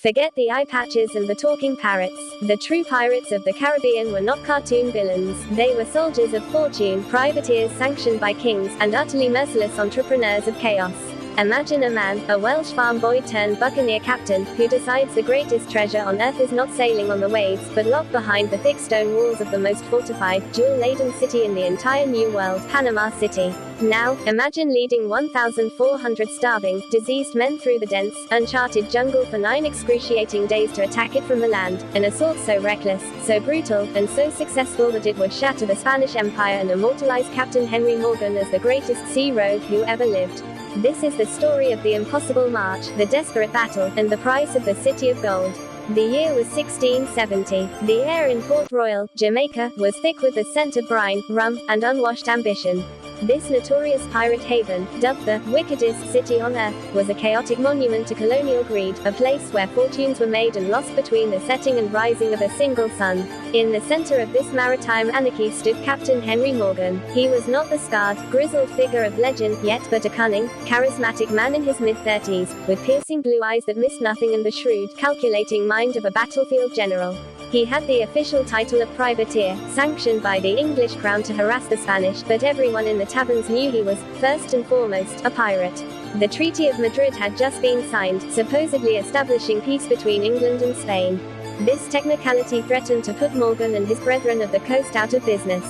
Forget the eye patches and the talking parrots. The true pirates of the Caribbean were not cartoon villains. They were soldiers of fortune, privateers sanctioned by kings, and utterly merciless entrepreneurs of chaos. Imagine a man, a Welsh farm boy turned buccaneer captain, who decides the greatest treasure on earth is not sailing on the waves, but locked behind the thick stone walls of the most fortified, jewel-laden city in the entire New World, Panama City. Now, imagine leading 1,400 starving, diseased men through the dense, uncharted jungle for 9 excruciating days to attack it from the land, an assault so reckless, so brutal, and so successful that it would shatter the Spanish Empire and immortalize Captain Henry Morgan as the greatest sea rogue who ever lived. This is the story of the impossible march, the desperate battle, and the price of the City of Gold. The year was 1670. The air in Port Royal, Jamaica, was thick with the scent of brine, rum, and unwashed ambition. This notorious pirate haven, dubbed the wickedest city on earth, was a chaotic monument to colonial greed, a place where fortunes were made and lost between the setting and rising of a single sun. In the center of this maritime anarchy stood Captain Henry Morgan. He was not the scarred, grizzled figure of legend yet, but a cunning, charismatic man in his mid-30s, with piercing blue eyes that missed nothing and the shrewd, calculating mind of a battlefield general. He had the official title of privateer, sanctioned by the English crown to harass the Spanish, but everyone in the taverns knew he was, first and foremost, a pirate. The Treaty of Madrid had just been signed, supposedly establishing peace between England and Spain. This technicality threatened to put Morgan and his brethren of the coast out of business.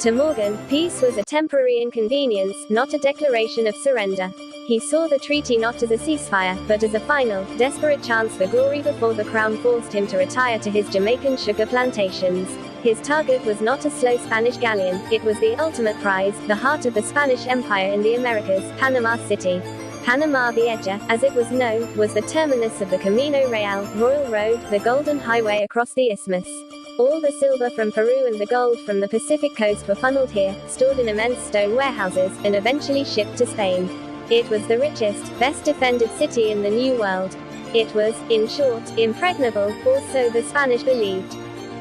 To Morgan, peace was a temporary inconvenience, not a declaration of surrender. He saw the treaty not as a ceasefire, but as a final, desperate chance for glory before the crown forced him to retire to his Jamaican sugar plantations. His target was not a slow Spanish galleon, it was the ultimate prize, the heart of the Spanish Empire in the Americas, Panama City. Panama Vieja, as it was known, was the terminus of the Camino Real, Royal Road, the Golden Highway across the isthmus. All the silver from Peru and the gold from the Pacific coast were funneled here, stored in immense stone warehouses, and eventually shipped to Spain. It was the richest, best defended city in the New World. It was, in short, impregnable, or so the Spanish believed.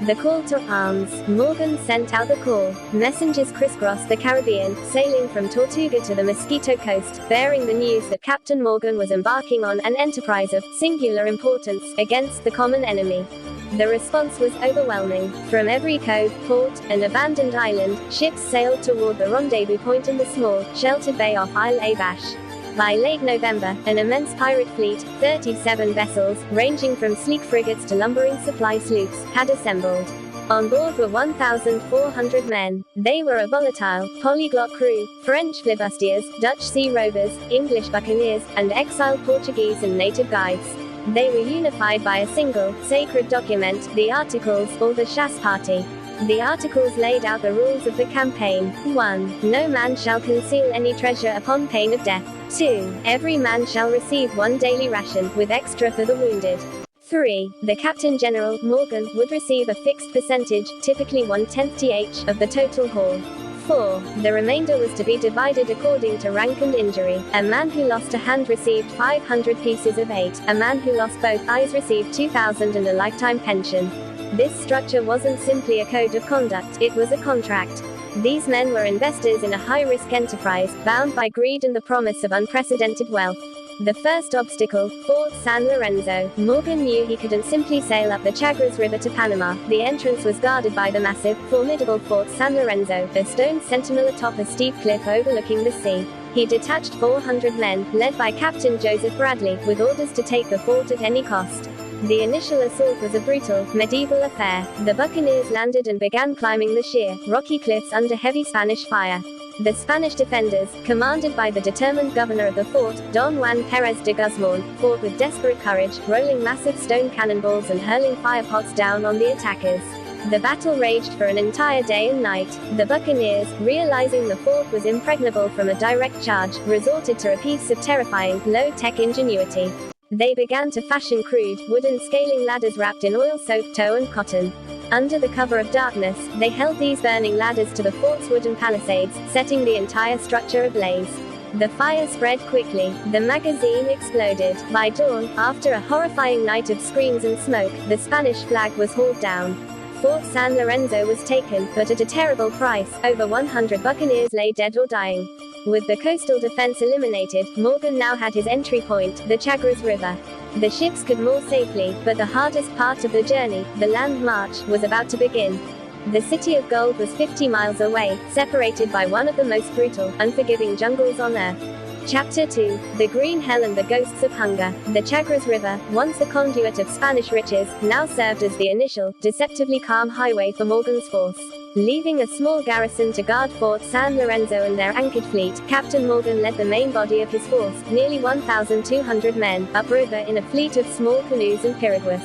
The call to arms. Morgan sent out the call. Messengers crisscrossed the Caribbean, sailing from Tortuga to the Mosquito Coast, bearing the news that Captain Morgan was embarking on an enterprise of singular importance against the common enemy. The response was overwhelming. From every cove, port, and abandoned island, ships sailed toward the rendezvous point in the small, sheltered bay off Isle Abash. By late November, an immense pirate fleet, 37 vessels, ranging from sleek frigates to lumbering supply sloops, had assembled. On board were 1,400 men. They were a volatile, polyglot crew, French flibustiers, Dutch sea rovers, English buccaneers, and exiled Portuguese and native guides. They were unified by a single, sacred document, the Articles, or the Chasse Party. The Articles laid out the rules of the campaign. 1. No man shall conceal any treasure upon pain of death. 2. Every man shall receive 1 daily ration, with extra for the wounded. 3. The Captain General, Morgan, would receive a fixed percentage, typically 1/10 th, of the total haul. 4. The remainder was to be divided according to rank and injury. A man who lost a hand received 500 pieces of 8. A man who lost both eyes received 2,000 and a lifetime pension. This structure wasn't simply a code of conduct, it was a contract. These men were investors in a high-risk enterprise, bound by greed and the promise of unprecedented wealth. The first obstacle, Fort San Lorenzo. Morgan knew he couldn't simply sail up the Chagres River to Panama. The entrance was guarded by the massive, formidable Fort San Lorenzo, a stone sentinel atop a steep cliff overlooking the sea. He detached 400 men, led by Captain Joseph Bradley, with orders to take the fort at any cost. The initial assault was a brutal, medieval affair. The buccaneers landed and began climbing the sheer, rocky cliffs under heavy Spanish fire. The Spanish defenders, commanded by the determined governor of the fort, Don Juan Perez de Guzman, fought with desperate courage, rolling massive stone cannonballs and hurling firepots down on the attackers. The battle raged for an entire day and night. The buccaneers, realizing the fort was impregnable from a direct charge, resorted to a piece of terrifying, low-tech ingenuity. They began to fashion crude, wooden scaling ladders wrapped in oil-soaked tow and cotton. Under the cover of darkness, they held these burning ladders to the fort's wooden palisades, setting the entire structure ablaze. The fire spread quickly. The magazine exploded. By dawn, after a horrifying night of screams and smoke, the Spanish flag was hauled down. Fort San Lorenzo was taken, but at a terrible price. Over 100 buccaneers lay dead or dying. With the coastal defense eliminated, Morgan now had his entry point, the Chagres River. The ships could moor safely, but the hardest part of the journey, the land march, was about to begin. The City of Gold was 50 miles away, separated by one of the most brutal, unforgiving jungles on Earth. Chapter 2. The Green Hell and the Ghosts of Hunger. The Chagres River, once the conduit of Spanish riches, now served as the initial, deceptively calm highway for Morgan's force. Leaving a small garrison to guard Fort San Lorenzo and their anchored fleet, Captain Morgan led the main body of his force, nearly 1,200 men, upriver in a fleet of small canoes and piraguas.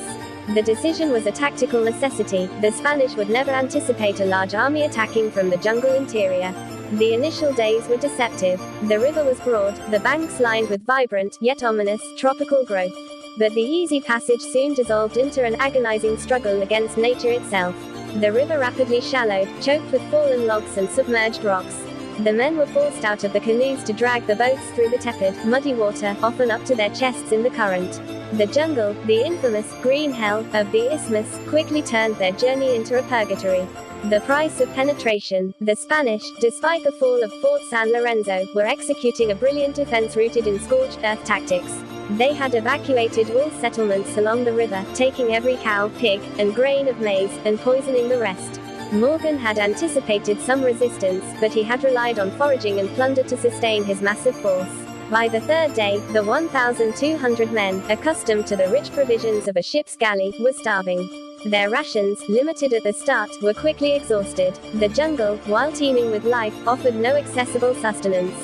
The decision was a tactical necessity. The Spanish would never anticipate a large army attacking from the jungle interior. The initial days were deceptive. The river was broad, the banks lined with vibrant, yet ominous, tropical growth. But the easy passage soon dissolved into an agonizing struggle against nature itself. The river rapidly shallowed, choked with fallen logs and submerged rocks. The men were forced out of the canoes to drag the boats through the tepid, muddy water, often up to their chests in the current. The jungle, the infamous green hell of the isthmus, quickly turned their journey into a purgatory. The price of penetration. The Spanish, despite the fall of Fort San Lorenzo, were executing a brilliant defense rooted in scorched earth tactics. They had evacuated all settlements along the river, taking every cow, pig, and grain of maize, and poisoning the rest. Morgan had anticipated some resistance, but he had relied on foraging and plunder to sustain his massive force. By the third day, the 1,200 men, accustomed to the rich provisions of a ship's galley, were starving. Their rations, limited at the start, were quickly exhausted. The jungle, while teeming with life, offered no accessible sustenance.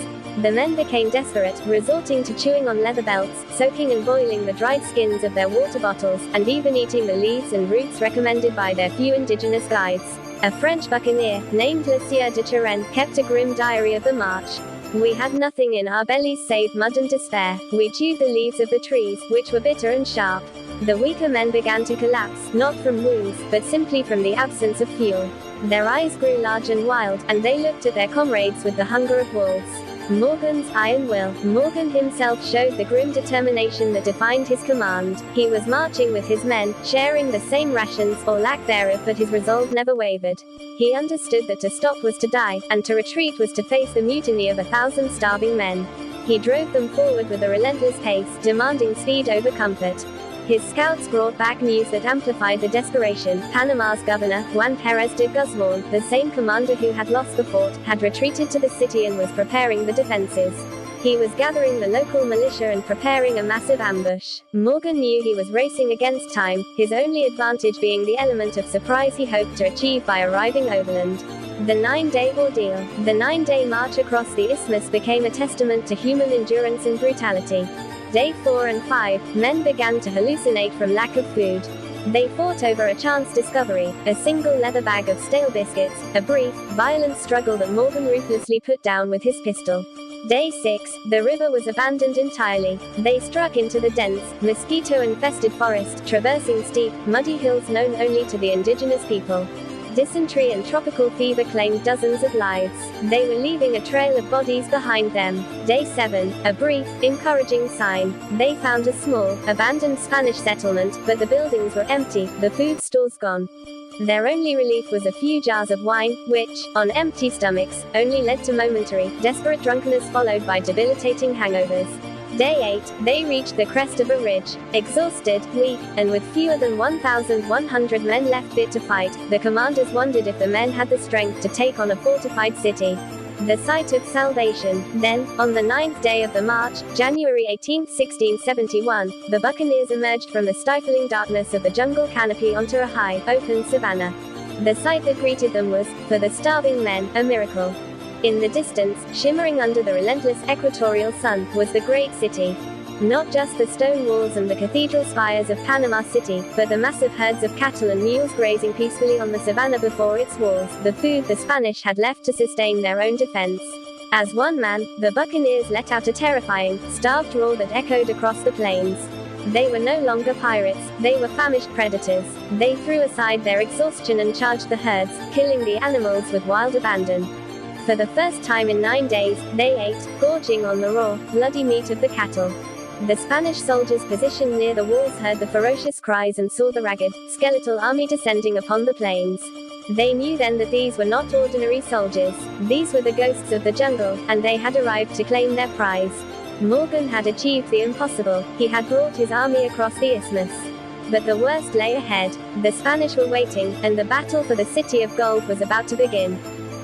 The men became desperate, resorting to chewing on leather belts, soaking and boiling the dried skins of their water bottles, and even eating the leaves and roots recommended by their few indigenous guides. A French buccaneer, named Le Sieur de Turenne, kept a grim diary of the march. "We had nothing in our bellies save mud and despair. We chewed the leaves of the trees, which were bitter and sharp." The weaker men began to collapse, not from wounds, but simply from the absence of fuel. Their eyes grew large and wild, and they looked at their comrades with the hunger of wolves. Morgan's iron will. Morgan himself showed the grim determination that defined his command. He was marching with his men, sharing the same rations, or lack thereof, but his resolve never wavered. He understood that to stop was to die, and to retreat was to face the mutiny of 1,000 starving men. He drove them forward with a relentless pace, demanding speed over comfort. His scouts brought back news that amplified the desperation. Panama's governor, Juan Perez de Guzman, the same commander who had lost the fort, had retreated to the city and was preparing the defenses. He was gathering the local militia and preparing a massive ambush. Morgan knew he was racing against time, his only advantage being the element of surprise he hoped to achieve by arriving overland. The 9-day ordeal. The 9-day march across the isthmus became a testament to human endurance and brutality. Day 4 and 5, men began to hallucinate from lack of food. They fought over a chance discovery, a single leather bag of stale biscuits, a brief, violent struggle that Morgan ruthlessly put down with his pistol. Day 6, the river was abandoned entirely. They struck into the dense, mosquito-infested forest, traversing steep, muddy hills known only to the indigenous people. Dysentery and tropical fever claimed dozens of lives. They were leaving a trail of bodies behind them. Day 7, a brief, encouraging sign. They found a small, abandoned Spanish settlement, but the buildings were empty, the food stores gone. Their only relief was a few jars of wine, which, on empty stomachs, only led to momentary, desperate drunkenness followed by debilitating hangovers. Day 8, they reached the crest of a ridge. Exhausted, weak, and with fewer than 1,100 men left fit to fight, the commanders wondered if the men had the strength to take on a fortified city. The site of salvation. Then, on the 9th day of the march, January 18, 1671, the buccaneers emerged from the stifling darkness of the jungle canopy onto a high, open savanna. The sight that greeted them was, for the starving men, a miracle. In the distance, shimmering under the relentless equatorial sun, was the great city. Not just the stone walls and the cathedral spires of Panama City, but the massive herds of cattle and mules grazing peacefully on the savanna before its walls, the food the Spanish had left to sustain their own defense. As one man, the buccaneers let out a terrifying, starved roar that echoed across the plains. They were no longer pirates, they were famished predators. They threw aside their exhaustion and charged the herds, killing the animals with wild abandon. For the first time in 9 days, they ate, gorging on the raw, bloody meat of the cattle. The Spanish soldiers positioned near the walls heard the ferocious cries and saw the ragged, skeletal army descending upon the plains. They knew then that these were not ordinary soldiers. These were the ghosts of the jungle, and they had arrived to claim their prize. Morgan had achieved the impossible. He had brought his army across the isthmus. But the worst lay ahead. The Spanish were waiting, and the battle for the City of Gold was about to begin.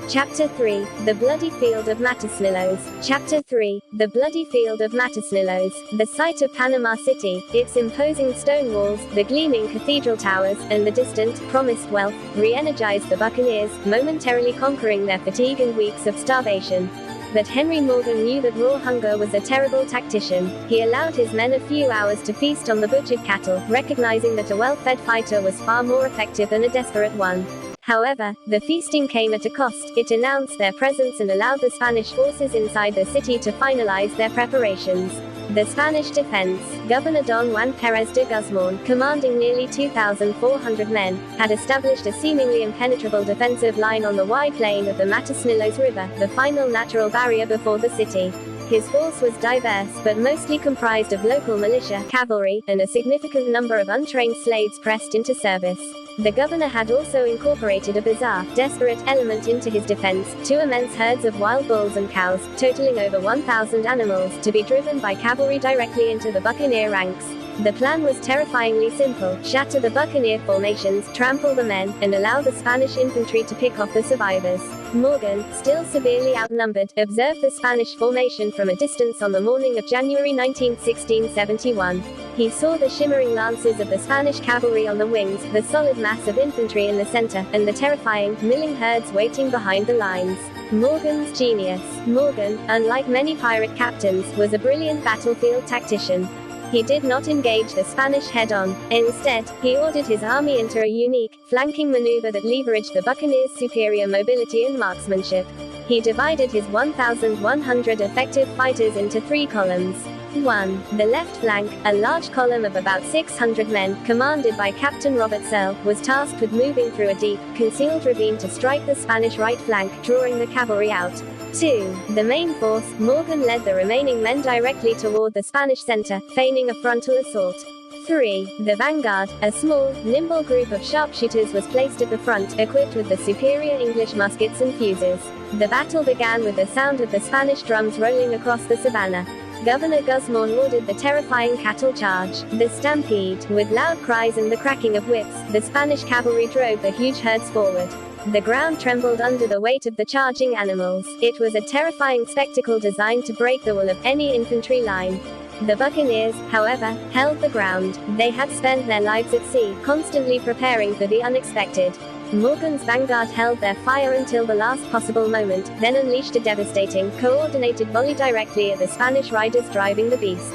Chapter 3. The Bloody Field of Matasinillos. Chapter 3. The Bloody Field of Matasinillos. The site of Panama City, its imposing stone walls, the gleaming cathedral towers, and the distant, promised wealth, re-energized the buccaneers, momentarily conquering their fatigue and weeks of starvation. But Henry Morgan knew that raw hunger was a terrible tactician. He allowed his men a few hours to feast on the butchered cattle, recognizing that a well-fed fighter was far more effective than a desperate one. However, the feasting came at a cost. It announced their presence and allowed the Spanish forces inside the city to finalize their preparations. The Spanish defense. Governor Don Juan Pérez de Guzmán, commanding nearly 2,400 men, had established a seemingly impenetrable defensive line on the wide plain of the Matasinillos River, the final natural barrier before the city. His force was diverse, but mostly comprised of local militia, cavalry, and a significant number of untrained slaves pressed into service. The governor had also incorporated a bizarre, desperate element into his defense, 2 immense herds of wild bulls and cows, totaling over 1,000 animals, to be driven by cavalry directly into the buccaneer ranks. The plan was terrifyingly simple: shatter the buccaneer formations, trample the men, and allow the Spanish infantry to pick off the survivors. Morgan, still severely outnumbered, observed the Spanish formation from a distance on the morning of January 19, 1671. He saw the shimmering lances of the Spanish cavalry on the wings, the solid mass of infantry in the center, and the terrifying, milling herds waiting behind the lines. Morgan's genius. Morgan, unlike many pirate captains, was a brilliant battlefield tactician. He did not engage the Spanish head-on. Instead, he ordered his army into a unique, flanking maneuver that leveraged the buccaneers' superior mobility and marksmanship. He divided his 1,100 effective fighters into 3 columns. 1. The left flank, a large column of about 600 men, commanded by Captain Robert Searle, was tasked with moving through a deep, concealed ravine to strike the Spanish right flank, drawing the cavalry out. 2. The main force. Morgan led the remaining men directly toward the Spanish center, feigning a frontal assault. 3. The vanguard, a small, nimble group of sharpshooters, was placed at the front, equipped with the superior English muskets and fuses. The battle began with the sound of the Spanish drums rolling across the savannah. Governor Guzmán ordered the terrifying cattle charge, the stampede. With loud cries and the cracking of whips, the Spanish cavalry drove the huge herds forward. The ground trembled under the weight of the charging animals. It was a terrifying spectacle designed to break the will of any infantry line. The buccaneers, however, held the ground. They had spent their lives at sea, constantly preparing for the unexpected. Morgan's vanguard held their fire until the last possible moment, then unleashed a devastating, coordinated volley directly at the Spanish riders driving the beasts.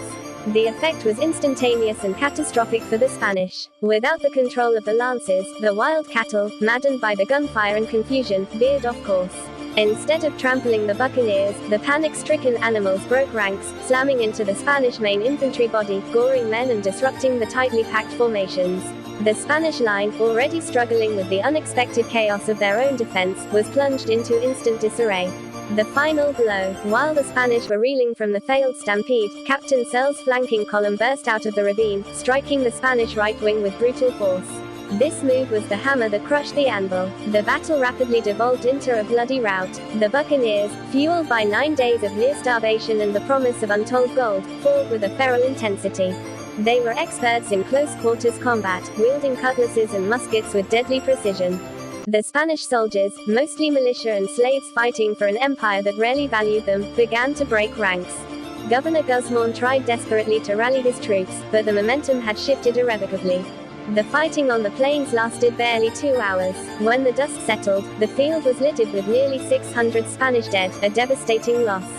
The effect was instantaneous and catastrophic for the Spanish. Without the control of the lances, the wild cattle, maddened by the gunfire and confusion, veered off course. Instead of trampling the buccaneers, the panic-stricken animals broke ranks, slamming into the Spanish main infantry body, goring men and disrupting the tightly packed formations. The Spanish line, already struggling with the unexpected chaos of their own defense, was plunged into instant disarray. The final blow. While the Spanish were reeling from the failed stampede, Captain Searle's flanking column burst out of the ravine, striking the Spanish right wing with brutal force. This move was the hammer that crushed the anvil. The battle rapidly devolved into a bloody rout. The buccaneers, fueled by 9 days of near starvation and the promise of untold gold, fought with a feral intensity. They were experts in close-quarters combat, wielding cutlasses and muskets with deadly precision. The Spanish soldiers, mostly militia and slaves fighting for an empire that rarely valued them, began to break ranks. Governor Guzmán tried desperately to rally his troops, but the momentum had shifted irrevocably. The fighting on the plains lasted barely 2 hours. When the dust settled, the field was littered with nearly 600 Spanish dead, a devastating loss.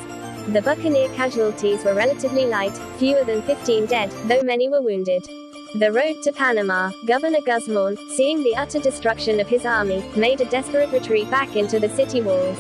The buccaneer casualties were relatively light, fewer than 15 dead, though many were wounded. The road to Panama. Governor Guzmán, seeing the utter destruction of his army, made a desperate retreat back into the city walls.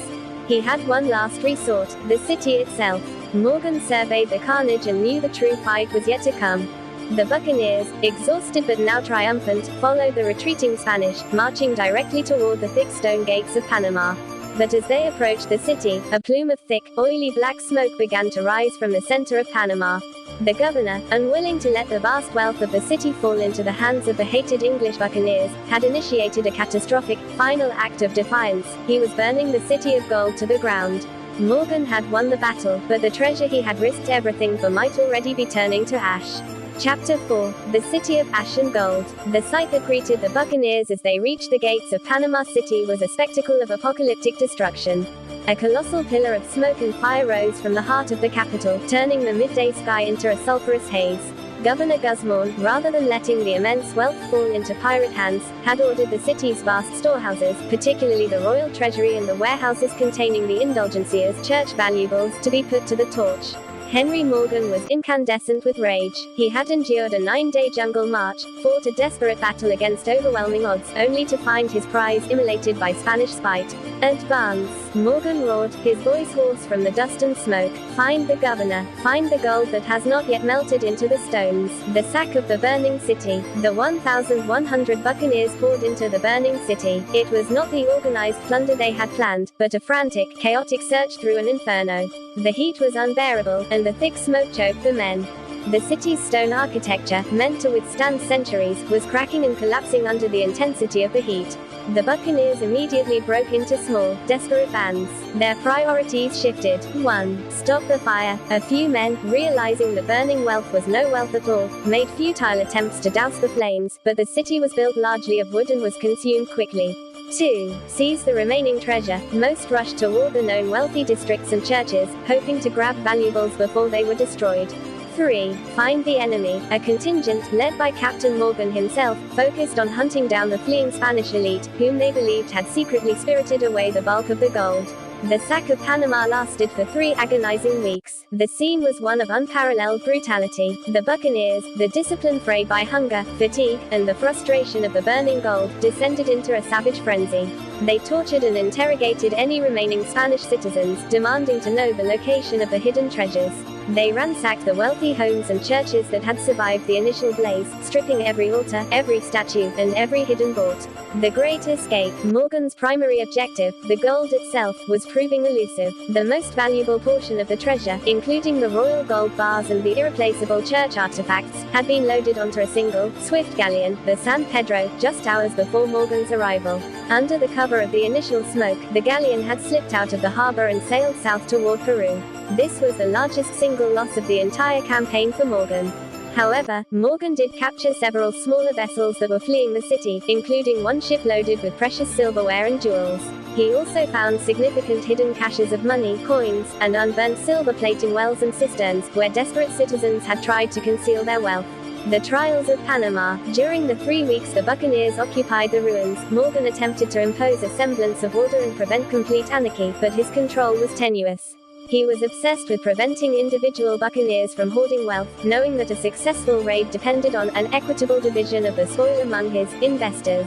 He had one last resort, the city itself. Morgan surveyed the carnage and knew the true fight was yet to come. The buccaneers, exhausted but now triumphant, followed the retreating Spanish, marching directly toward the thick stone gates of Panama. But as they approached the city, a plume of thick, oily black smoke began to rise from the center of Panama. The governor, unwilling to let the vast wealth of the city fall into the hands of the hated English buccaneers, had initiated a catastrophic, final act of defiance. He was burning the City of Gold to the ground. Morgan had won the battle, but the treasure he had risked everything for might already be turning to ash. Chapter 4. The City of Ash and Gold. The sight that greeted the buccaneers as they reached the gates of Panama City was a spectacle of apocalyptic destruction. A colossal pillar of smoke and fire rose from the heart of the capital, turning the midday sky into a sulphurous haze. Governor Guzman, rather than letting the immense wealth fall into pirate hands, had ordered the city's vast storehouses, particularly the royal treasury and the warehouses containing the indulgencias, church valuables, to be put to the torch. Henry Morgan was incandescent with rage. He had endured a 9-day jungle march, fought a desperate battle against overwhelming odds, only to find his prize immolated by Spanish spite. Advance! Morgan roared, his voice hoarse from the dust and smoke. Find the governor. Find the gold that has not yet melted into the stones. The sack of the burning city. The 1,100 buccaneers poured into the burning city. It was not the organized plunder they had planned, but a frantic, chaotic search through an inferno. The heat was unbearable, and the thick smoke choked the men. The city's stone architecture, meant to withstand centuries, was cracking and collapsing under the intensity of the heat. The buccaneers immediately broke into small, desperate bands. Their priorities shifted. 1. Stop the fire. A few men, realizing the burning wealth was no wealth at all, made futile attempts to douse the flames, but the city was built largely of wood and was consumed quickly. 2. Seize the remaining treasure. Most rushed toward the known wealthy districts and churches, hoping to grab valuables before they were destroyed. 3. Find the enemy. A contingent, led by Captain Morgan himself, focused on hunting down the fleeing Spanish elite, whom they believed had secretly spirited away the bulk of the gold. The sack of Panama lasted for 3 agonizing weeks. The scene was one of unparalleled brutality. The buccaneers, the discipline frayed by hunger, fatigue, and the frustration of the burning gold, descended into a savage frenzy. They tortured and interrogated any remaining Spanish citizens, demanding to know the location of the hidden treasures. They ransacked the wealthy homes and churches that had survived the initial blaze, stripping every altar, every statue, and every hidden vault. The Great Escape, Morgan's primary objective, the gold itself, was proving elusive. The most valuable portion of the treasure, including the royal gold bars and the irreplaceable church artifacts, had been loaded onto a single, swift galleon, the San Pedro, just hours before Morgan's arrival. Under the cover of the initial smoke, the galleon had slipped out of the harbor and sailed south toward Peru. This was the largest single loss of the entire campaign for Morgan. However, Morgan did capture several smaller vessels that were fleeing the city, including one ship loaded with precious silverware and jewels. He also found significant hidden caches of money, coins, and unburnt silver plate in wells and cisterns, where desperate citizens had tried to conceal their wealth. The Trials of Panama. During the 3 weeks the buccaneers occupied the ruins, Morgan attempted to impose a semblance of order and prevent complete anarchy, but his control was tenuous. He was obsessed with preventing individual buccaneers from hoarding wealth, knowing that a successful raid depended on an equitable division of the spoil among his investors.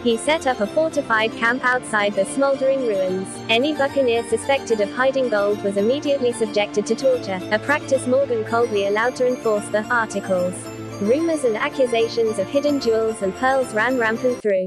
He set up a fortified camp outside the smoldering ruins. Any buccaneer suspected of hiding gold was immediately subjected to torture, a practice Morgan coldly allowed to enforce the articles. Rumors and accusations of hidden jewels and pearls ran rampant through